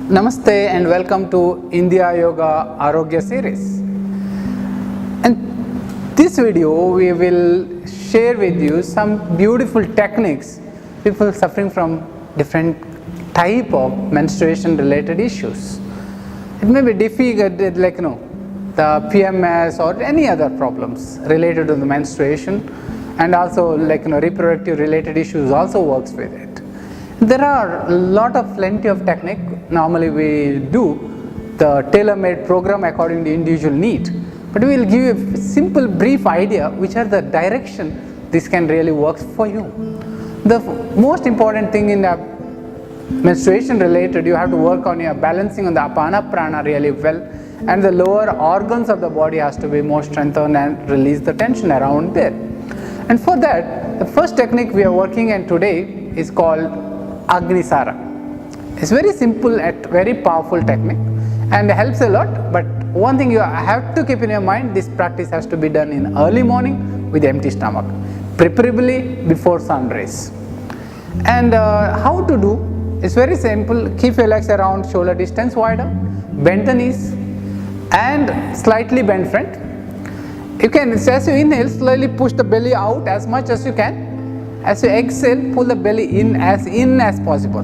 Namaste and welcome to IndeaYoga Arogya series. In this video we will share with you some beautiful techniques people suffering from different type of menstruation related issues. It may be difficult like the PMS or any other problems related to the menstruation, and also reproductive related issues also works with it. There are plenty of technique. Normally we do the tailor-made program according to individual need, but we will give you a simple brief idea which are the direction this can really work for you. The most important thing in the menstruation related, you have to work on your balancing on the apana prana really well, and the lower organs of the body has to be more strengthened and release the tension around there. And for that, the first technique we are working on today is called Agnisara. It's very simple and very powerful technique and helps a lot, but one thing you have to keep in your mind, this practice has to be done in early morning with empty stomach, preferably before sunrise. And how to do, it's very simple. Keep your legs around shoulder distance wider, bend the knees and slightly bend front. You can, as you inhale, slowly push the belly out as much as you can. As you exhale, pull the belly in as possible.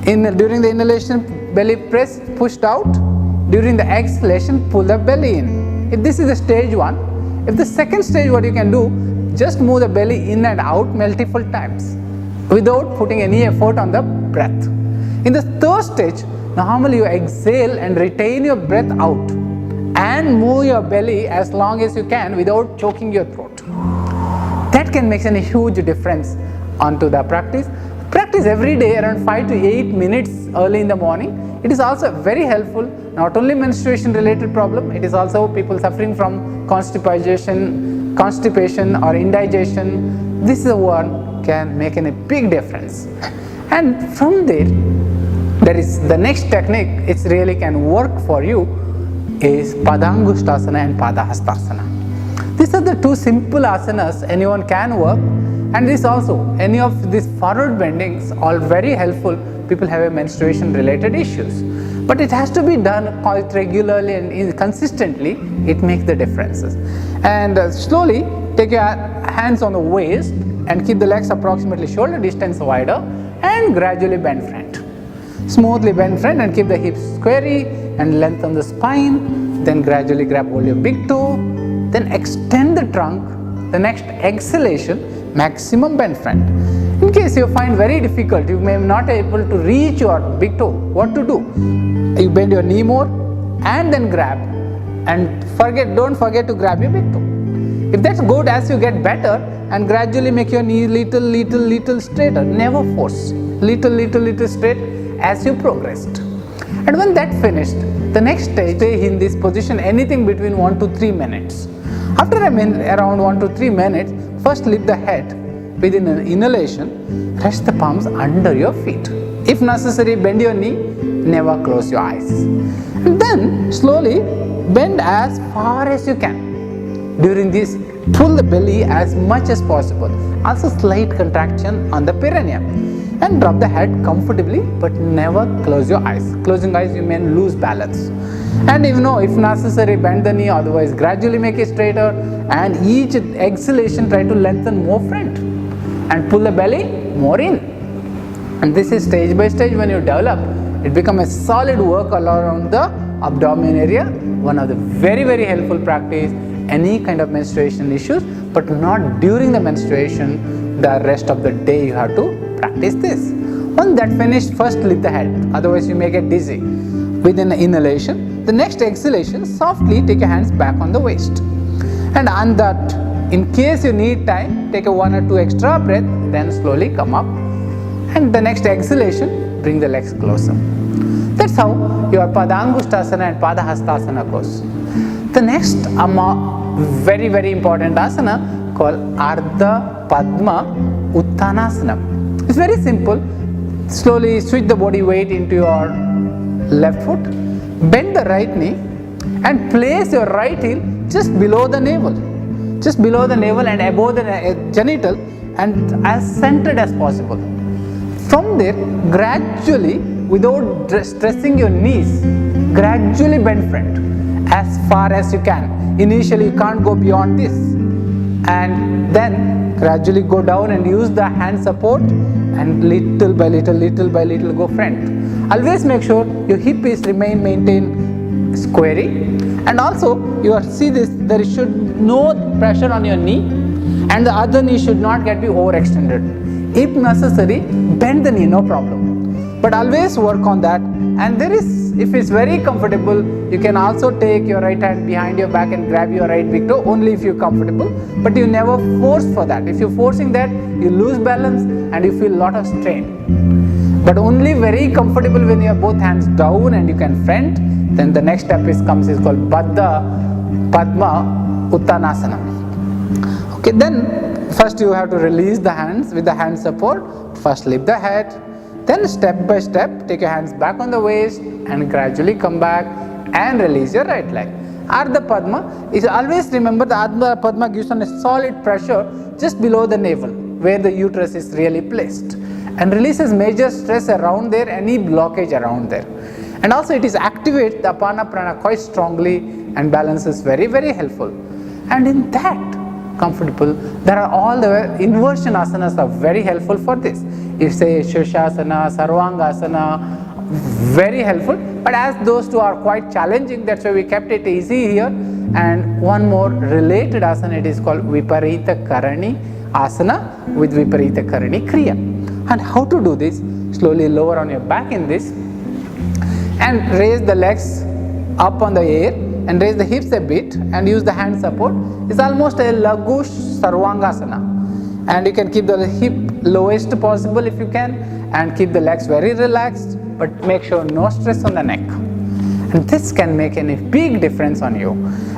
During the inhalation, belly pressed, pushed out. During the exhalation, pull the belly in. If this is the stage 1, if the second stage, what you can do, just move the belly in and out multiple times without putting any effort on the breath. In the third stage, normally you exhale and retain your breath out and move your belly as long as you can without choking your throat. That can make a huge difference onto the practice. Practice every day around 5 to 8 minutes early in the morning. It is also very helpful, not only menstruation related problem, it is also people suffering from constipation or indigestion. This one can make a big difference. And from there is the next technique, it really can work for you, is padahastasana and padahastasana. These are the two simple asanas anyone can work, and this also, any of these forward bendings are very helpful. People have a menstruation related issues, but it has to be done quite regularly and consistently. It makes the differences. And slowly take your hands on the waist and keep the legs approximately shoulder distance wider and gradually bend front. Smoothly bend front and keep the hips squarey and lengthen the spine. Then gradually hold your big toe. Then extend the trunk. The next exhalation, maximum bend front. In case you find very difficult, you may not be able to reach your big toe, what to do? You bend your knee more and then grab, and don't forget to grab your big toe. If that's good, as you get better, and gradually make your knee little straighter, never force, little straight as you progressed. And when that finished, the next stage, stay in this position anything between 1 to 3 minutes. After around 1 to 3 minutes, first lift the head. Within an inhalation, rest the palms under your feet. If necessary, bend your knee, never close your eyes. And then slowly bend as far as you can. During this, pull the belly as much as possible. Also slight contraction on the perineum. And drop the head comfortably, but never close your eyes. Closing eyes, you may lose balance. And if necessary, bend the knee, otherwise gradually make it straighter, and each exhalation try to lengthen more front and pull the belly more in. And this is stage by stage. When you develop, it becomes a solid work all around the abdomen area. One of the very helpful practice, any kind of menstruation issues, but not during the menstruation. The rest of the day you have to practice this. Once that finished, first lift the head, otherwise you may get dizzy. Within the inhalation, the next exhalation, softly take your hands back on the waist. And on that, in case you need time, take a 1 or 2 extra breath, then slowly come up. And the next exhalation, bring the legs closer. That's how your padahastasana and padahastasana goes. The next very important asana called Ardha Padma Uttanasana. It's very simple. Slowly switch the body weight into your left foot, bend the right knee and place your right heel just below the navel and above the genital and as centered as possible. From there, gradually, without stressing your knees, gradually bend front as far as you can. Initially, you can't go beyond this, and then gradually go down and use the hand support, and little by little go front. Always make sure your hip is maintained squarey, and also you see this, there should no pressure on your knee, and the other knee should not be overextended. If necessary, bend the knee, no problem. But always work on that. And there is, if it's very comfortable, you can also take your right hand behind your back and grab your right big toe, only if you're comfortable. But you never force for that. If you're forcing that, you lose balance and you feel a lot of strain. But only very comfortable when you have both hands down and you can front. Then the next step is called Badha, Padma, Uttanasana. Okay, then first you have to release the hands with the hand support. First lift the head, then step by step take your hands back on the waist and gradually come back and release your right leg. Ardha Padma is, always remember, the Ardha Padma gives on a solid pressure just below the navel where the uterus is really placed, and releases major stress around there, any blockage around there. And also it is activates the Apana Prana quite strongly, and balance is very helpful. And in that comfortable, there are all the inversion asanas are very helpful for this. You say Shirshasana, Sarvangasana, very helpful. But as those two are quite challenging, that's why we kept it easy here. And one more related asana, it is called Viparita Karani Asana with Viparita Karani Kriya. And how to do this? Slowly lower on your back in this, and raise the legs up on the air, and raise the hips a bit and use the hand support. It's almost a Laghoo Sarvangasana, and you can keep the hip lowest possible if you can, and keep the legs very relaxed, but make sure no stress on the neck. And this can make a big difference on you.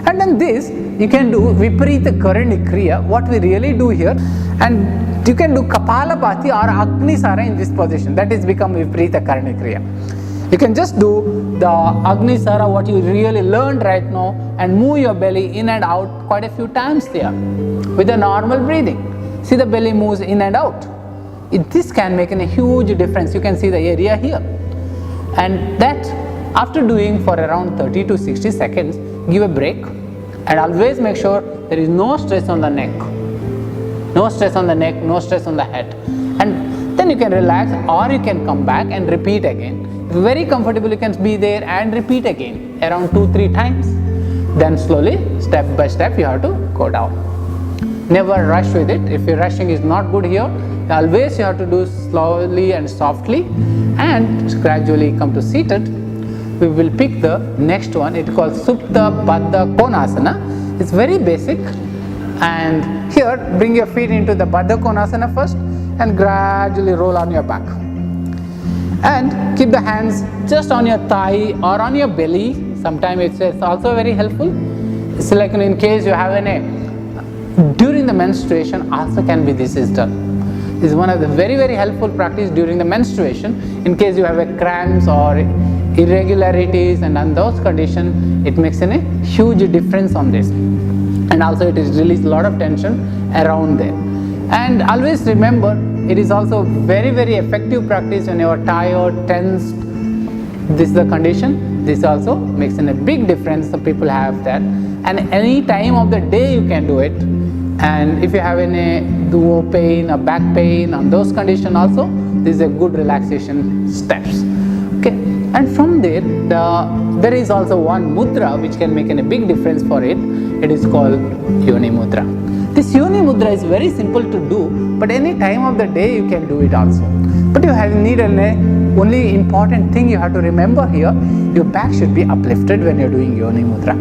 And then this, you can do Viparita Karani Kriya, what we really do here, and you can do Kapalabhati or Agnisara in this position. That is become Viparita Karani Kriya. You can just do the Agnisara, what you really learned right now, and move your belly in and out quite a few times there with a normal breathing. See, the belly moves in and out. This can make a huge difference. You can see the area here. And that, after doing for around 30 to 60 seconds, give a break, and always make sure there is no stress on the neck. No stress on the neck, no stress on the head. And then you can relax, or you can come back and repeat again. If very comfortable, you can be there and repeat again around 2-3 times. Then slowly, step by step, you have to go down. Never rush with it. If your rushing is not good here, always you have to do slowly and softly, and gradually come to seated. We will pick the next one. It's called Supta Badha Konasana. It's very basic. And here, bring your feet into the Badha Konasana first, and gradually roll on your back. And keep the hands just on your thigh or on your belly. Sometimes it's also very helpful. It's like in case you have during the menstruation also can be this is done. This is one of the very helpful practice during the menstruation. In case you have cramps or irregularities, and on those conditions, it makes a huge difference on this. And also it is release a lot of tension around there. And always remember, it is also very effective practice when you are tired, tensed. This is the condition. This also makes a big difference. Some people have that, and any time of the day you can do it. And if you have any duo pain or back pain, on those conditions also, this is a good relaxation steps. Okay, and from there, there is also one mudra which can make a big difference for it. It is called Yoni Mudra. This Yoni Mudra is very simple to do, but any time of the day you can do it also. But you need only important thing you have to remember here, your back should be uplifted when you are doing Yoni Mudra.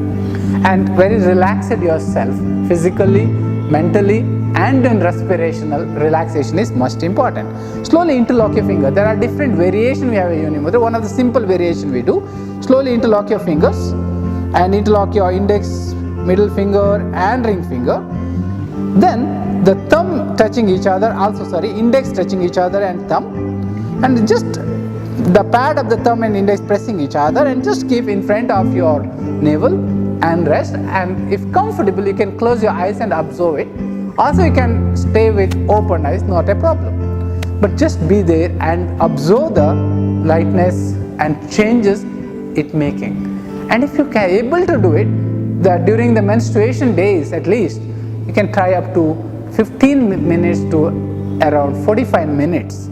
And very relaxed yourself, physically, mentally, and in respirational relaxation is most important. Slowly interlock your finger. There are different variations we have in Yoni Mudra. One of the simple variation we do, slowly interlock your fingers and interlock your index, middle finger and ring finger. Then the thumb touching each other, index touching each other and thumb, and just the pad of the thumb and index pressing each other, and just keep in front of your navel and rest. And if comfortable, you can close your eyes and observe it. Also you can stay with open eyes, not a problem. but just be there and observe the lightness and changes it making. And if you are able to do it during the menstruation days, at least you can try up to 15 minutes to around 45 minutes.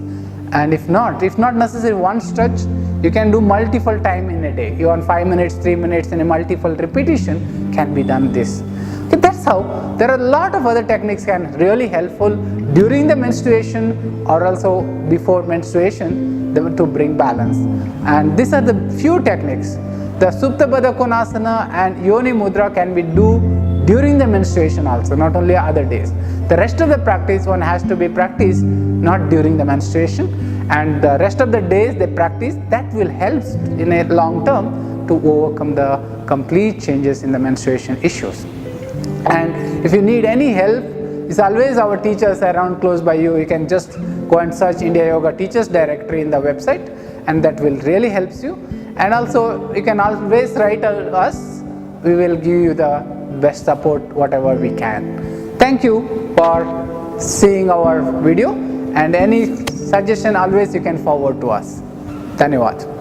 And if not necessary one stretch, you can do multiple time in a day. Even 5 minutes, 3 minutes in a multiple repetition can be done this. Okay, that's how. There are a lot of other techniques can really helpful during the menstruation or also before menstruation to bring balance. And these are the few techniques. The Supta Badha Konasana and Yoni Mudra can be do during the menstruation also, not only other days. The rest of the practice one has to be practiced not during the menstruation, and the rest of the days they practice, that will help in a long term to overcome the complete changes in the menstruation issues. And if you need any help, it's always our teachers around close by you. You can just go and search IndeaYoga teachers directory in the website, and that will really helps you. And also you can always write us. We will give you the best support whatever we can. Thank you for seeing our video, and any suggestion always you can forward to us. Dhanyawad.